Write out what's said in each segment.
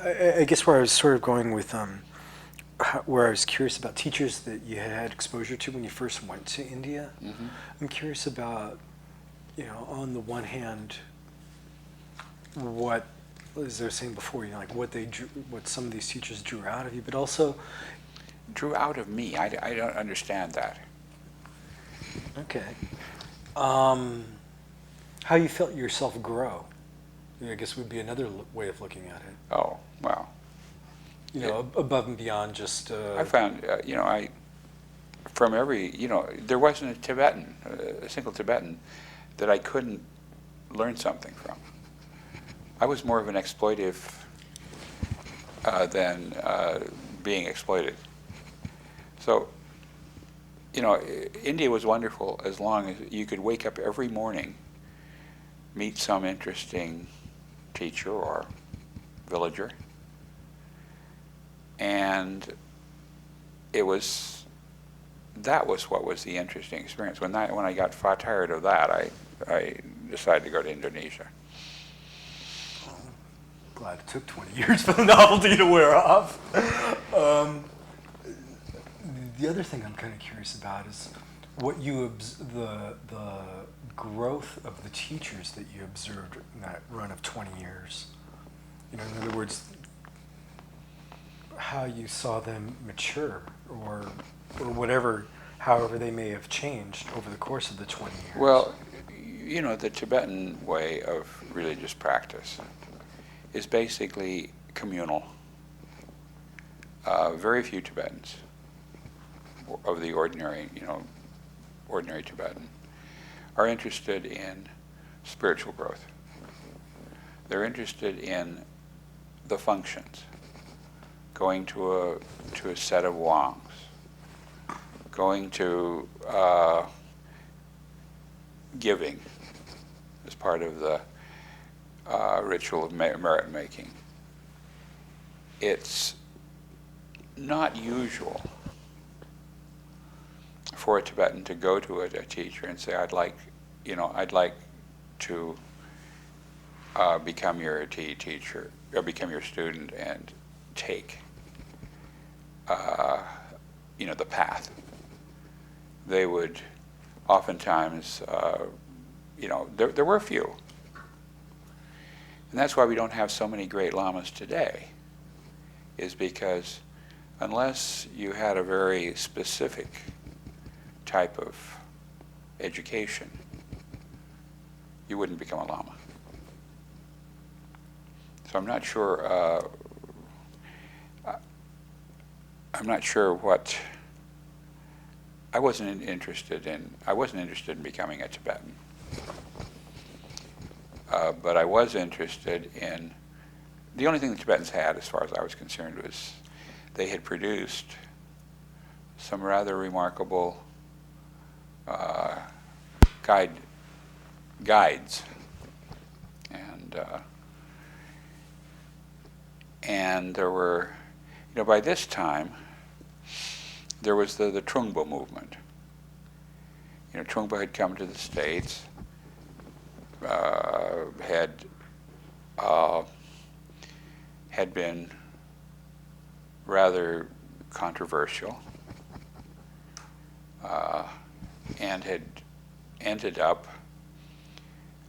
I guess where I was sort of going with where I was curious about teachers that you had exposure to when you first went to India. Mm-hmm. I'm curious about, on the one hand, what, as I was saying before, like what they drew, what some of these teachers drew out of you, but also, Drew out of me. I don't understand that. okay, how you felt yourself grow. I guess would be another way of looking at it. Oh, well. Above and beyond just. I found, from every, there wasn't a Tibetan, a single Tibetan, that I couldn't learn something from. I was more of an exploitive than being exploited. So, India was wonderful as long as you could wake up every morning, meet some interesting teacher or villager, and that was what was the interesting experience. When I got far tired of that, I decided to go to Indonesia. Well, glad it took 20 years for the novelty to wear off. The other thing I'm kind of curious about is what the growth of the teachers that you observed in that run of 20 years. In other words, how you saw them mature or whatever, however they may have changed over the course of the 20 years. Well, the Tibetan way of religious practice is basically communal. Very few Tibetans of the ordinary Tibetan are interested in spiritual growth. They're interested in the functions, going to a set of wangs, going to giving as part of the ritual of merit making. It's not usual for a Tibetan to go to a teacher and say, I'd like to become your teacher or become your student and take the path. They would oftentimes, there were a few. And that's why we don't have so many great lamas today, is because unless you had a very specific type of education, you wouldn't become a lama. So I'm not sure. What I wasn't interested in. I wasn't interested in becoming a Tibetan, but I was interested in. The only thing the Tibetans had, as far as I was concerned, was they had produced some rather remarkable guides, and there were, by this time, there was the Trungpa movement. Trungpa had come to the States, had been rather controversial, and had ended up,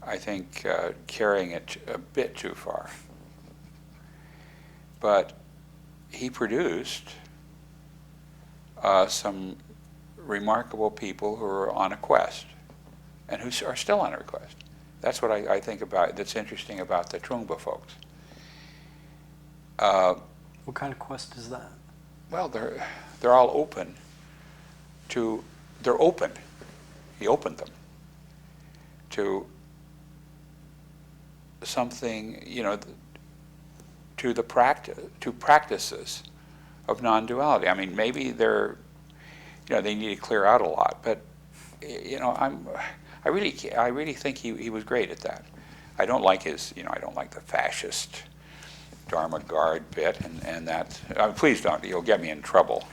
I think, carrying it a bit too far. But he produced some remarkable people who are on a quest, and who are still on a quest. That's what I think about. That's interesting about the Trungpa folks. What kind of quest is that? Well, they're all open to. They're open. He opened them to something, to the practices of non-duality. I mean, maybe they need to clear out a lot, but I really think he was great at that. I don't like I don't like the fascist Dharma guard bit, and that. Please don't. You'll get me in trouble.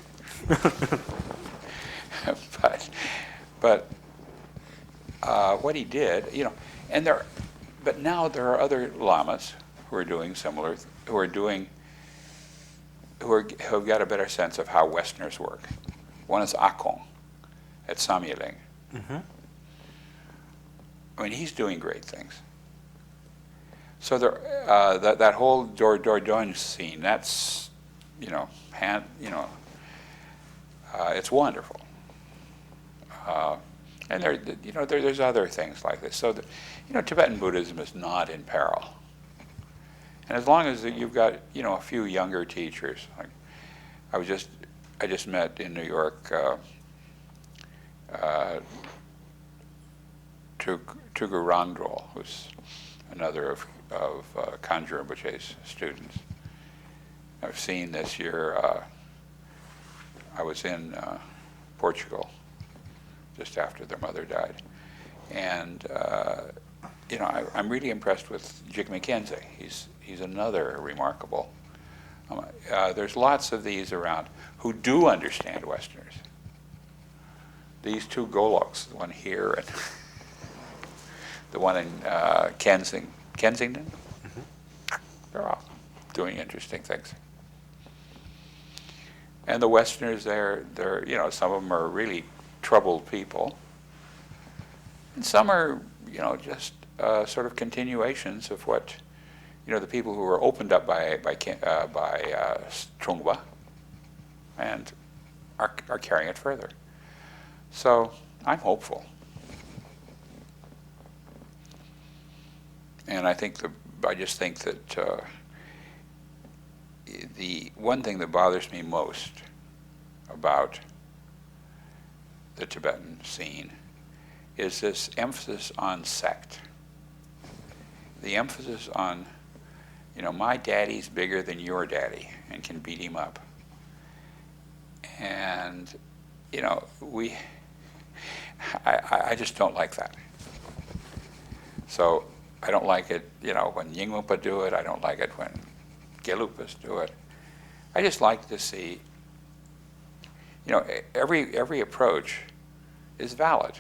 but what he did, but now there are other lamas who are doing who have got a better sense of how Westerners work. One is Akong at Samyeling. Mm-hmm. I mean, he's doing great things. So that whole Dordogne scene, that's, it's wonderful. And there's other things like this. So, Tibetan Buddhism is not in peril. And as long as you've got, a few younger teachers, like I just met in New York Tugu Randrol, who's another of Kanjur Rinpoche's students. I've seen this year, I was in Portugal just after their mother died. And, I'm really impressed with Jigme Khyentse. He's another remarkable. There's lots of these around who do understand Westerners. These two Goloks, the one here and the one in Kensington, Mm-hmm. they're all doing interesting things. And the Westerners, they're some of them are really troubled people, and some are just sort of continuations of what the people who were opened up by Trungpa and are carrying it further. So I'm hopeful, and I just think that the one thing that bothers me most about the Tibetan scene is this emphasis on sect. The emphasis on, my daddy's bigger than your daddy and can beat him up. And, I just don't like that. So I don't like it, when Nyinglupa do it. I don't like it when Gelugpas do it. I just like to see, every approach is valid.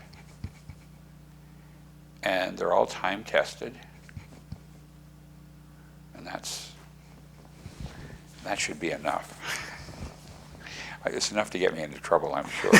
And they're all time tested. And that should be enough. It's enough to get me into trouble, I'm sure.